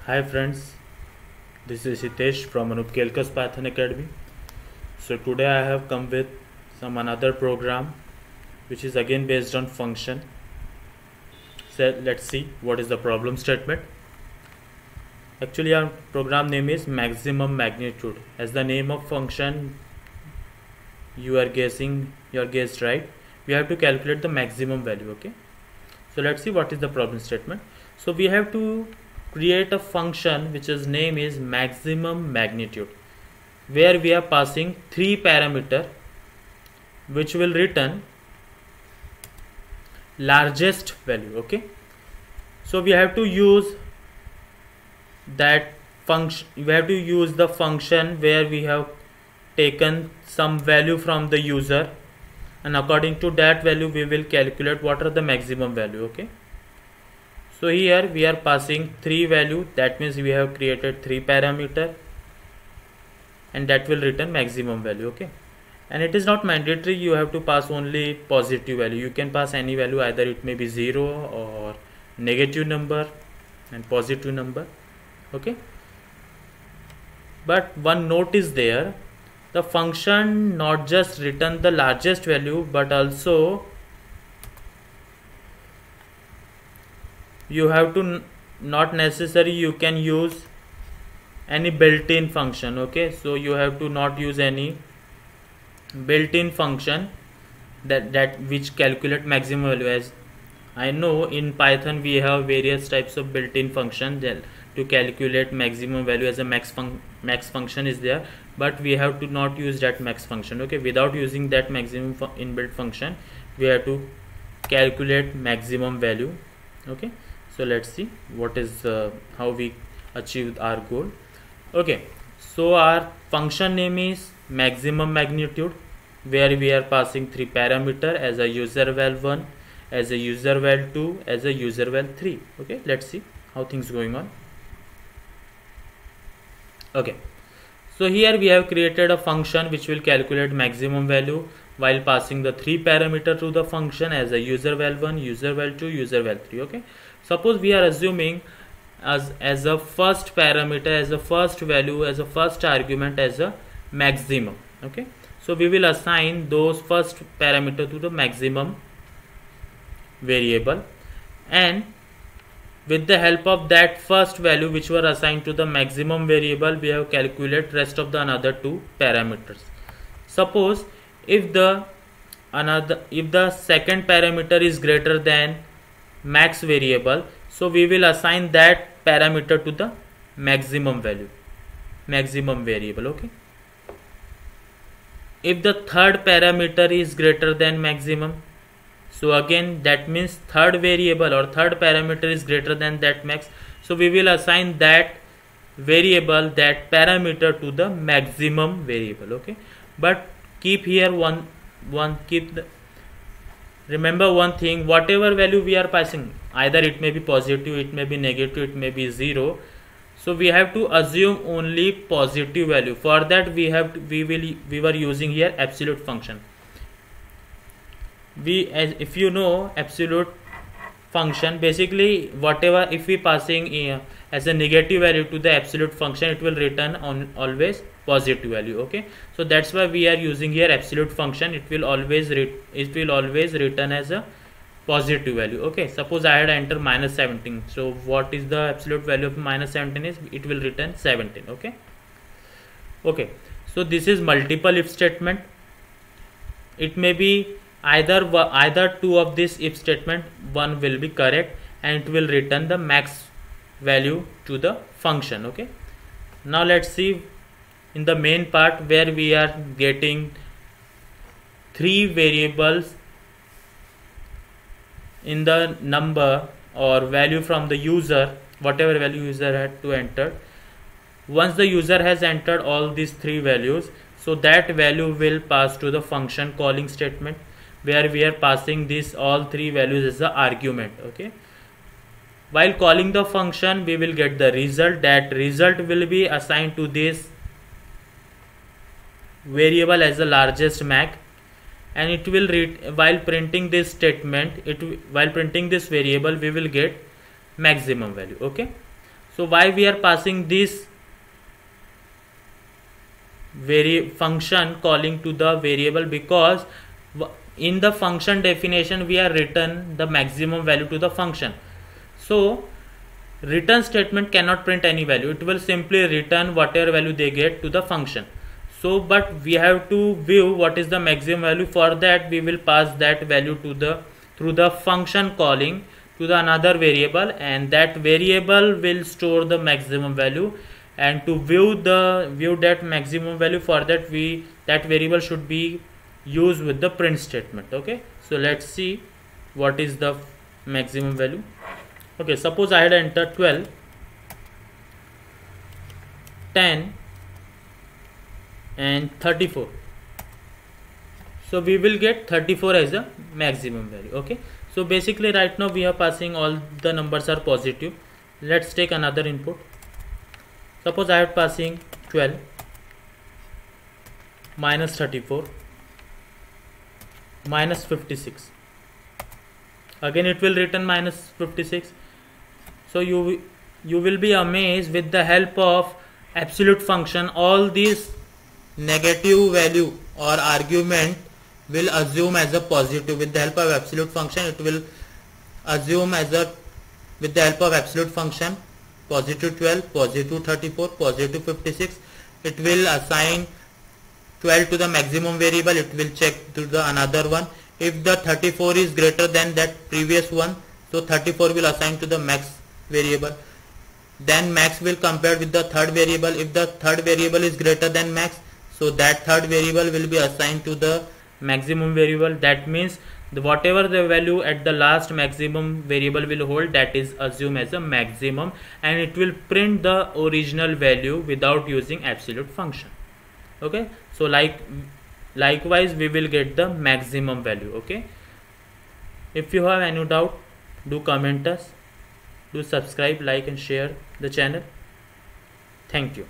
Hi friends, this is Hitesh from Anup Kelkar's Python Academy. So today I have come with some another program which is again based on function. So let's see what is the problem statement. Actually our program name is maximum magnitude. As the name of function you guessed right. We have to calculate the maximum value, okay? So let's see what is the problem statement. So we have to create a function which is name is maximum magnitude, where we are passing three parameter which will return largest value, okay? So we have to use that function. We have to use the function where we have taken some value from the user, and according to that value we will calculate what are the maximum value, okay? So here we are passing three value, that means we have created three parameter and that will return maximum value, okay? And it is not mandatory you have to pass only positive value. You can pass any value, either it may be 0 or negative number and positive number, okay? But one note is there, the function not just return the largest value but also you have to not necessary you can use any built-in function, okay? So you have to not use any built-in function that which calculate maximum value. As I know in Python we have various types of built-in function to calculate maximum value, as a max function is there, but we have to not use that max function, okay? Without using that maximum inbuilt function we have to calculate maximum value, okay? So let's see what is how we achieved our goal, okay? So our function name is maximum magnitude, where we are passing three parameter as a user val 1, as a user val 2, as a user val 3, okay? Let's see how things going on. Okay, so here we have created a function which will calculate maximum value while passing the three parameter to the function as a user val 1, user val 2, user val 3, okay? Suppose we are assuming as a first parameter, as a first value, as a first argument as a maximum, okay? So we will assign those first parameter to the maximum variable, and with the help of that first value which were assigned to the maximum variable, we have calculated rest of the another two parameters. Suppose if the second parameter is greater than max variable, so we will assign that parameter to the maximum variable, okay? If the third parameter is greater than maximum, so again that means third variable or third parameter is greater than that max, so we will assign that variable, that parameter to the maximum variable, okay? But keep here remember one thing, whatever value we are passing, either it may be positive, it may be negative, it may be 0, so we have to assume only positive value. For that we were using here absolute function. If you know absolute function, basically whatever, if we passing as a negative value to the absolute function, it will return on always positive value, okay? So that's why we are using here absolute function. It will always return as a positive value, okay? Suppose I had enter minus 17, so what is the absolute value of minus 17 is, it will return 17, okay? So this is multiple if statement. It may be either two of this if statement, one will be correct and it will return the max value to the function, okay? Now let's see in the main part, where we are getting three variables in the number or value from the user, whatever value user had to enter. Once the user has entered all these three values, so that value will pass to the function calling statement, where we are passing this all three values as the argument, okay? While calling the function we will get the result. That result will be assigned to this variable as the largest max, and it will read while printing this statement, while printing this variable we will get maximum value, okay? So why we are passing this function calling to the variable? Because in the function definition we are written the maximum value to the function. So return statement cannot print any value, it will simply return whatever value they get to the function. So but we have to view what is the maximum value. For that we will pass that value to the through the function calling to the another variable, and that variable will store the maximum value. And to view that maximum value, for that that variable should be used with the print statement. Okay, so let's see what is the maximum value. Okay, suppose I had entered 12, 10 and 34. So we will get 34 as a maximum value. Okay, so basically right now we are passing all the numbers are positive. Let's take another input. Suppose I am passing 12 minus 34 minus 56. Again it will return minus 56. So you will be amazed, with the help of absolute function all these negative value or argument will assume as a positive. With the help of absolute function it will assume as a, with the help of absolute function, positive 12, positive 34, positive 56. It will assign 12 to the maximum variable, it will check to the another one. If the 34 is greater than that previous one, so 34 will assign to the max variable. Then max will compare with the third variable. If the third variable is greater than max, so that third variable will be assigned to the maximum variable. That means whatever the value at the last maximum variable will hold, that is assumed as a maximum, and it will print the original value without using absolute function. Okay, so likewise we will get the maximum value. Okay, if you have any doubt, do comment us, do subscribe, like and share the channel. Thank you.